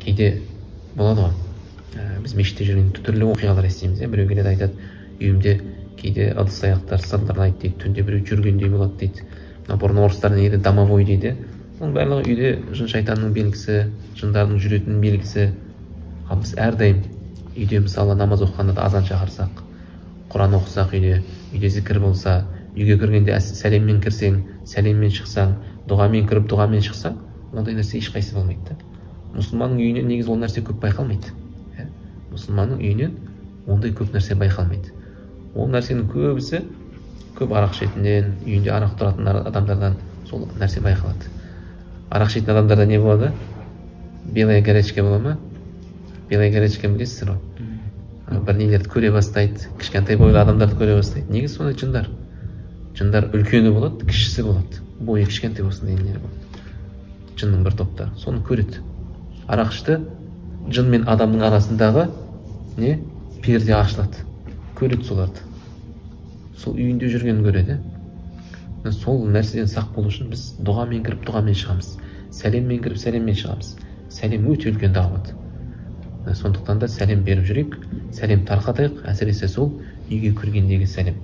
кейде болады ғой, біз мешітте жүргенде түрлі оқиғалар естиміз. Біреу келеді айтады, үйімде кейде ыдыс аяқтар сылдырлайды дейді, түнде біреу жүргендей болады дейді. Бұрын орыстар неге домовой дейді. Оның барлығы үйде жын шайтанның белгісі, жындардың жүретінінің белгісі. Ал біз әрдайым үйде мысалы намаз оқығанда азан шақырсақ, Құран оқысақ, үйде зікір болса, үйге кіргенде сәлеммен кірсең, сәлеммен шықсаң, дұғамен кіріп дұғамен шықсаң, ондай нәрсе ешқайсысы болмайды. Мұсылманның үйінен негізі ол нәрсе көп байқалмайды. Мұсылманның үйінен ондай көп нәрсе байқалмайды. Ол нәрсенің көбісі көп арақ ішетінден, үйінде арақ тұратын адамдардан сол нәрсе байқалады. Арақ ішетін адамдарда не болады? Белая горячка бола ма? Белая горячка білесіздер ғой? Бір нелерді көре бастайды, кішкентай бойлы адамдарды көре бастайды. Неге сондай жындар? Жындар үлкені болады, кішісі болады. Бойы кішкентай болсын деген болады. Жынның бір топтары соны көреді. Арақ ішті, жын мен адамның арасындағы не? Перде ашылады. Көреді соларды. Сол үйінде жүргенін көреді. Сол нәрседен сақ болу үшін біз дұғамен кіріп дұғамен шығамыз. Сәлеммен кіріп сәлеммен шығамыз. Сәлем өте үлкен дағуат. Сондықтан да сәлем беріп жүрейік, сәлем тарқатайық, әсіресе сол үйге кіргендегі сәлем.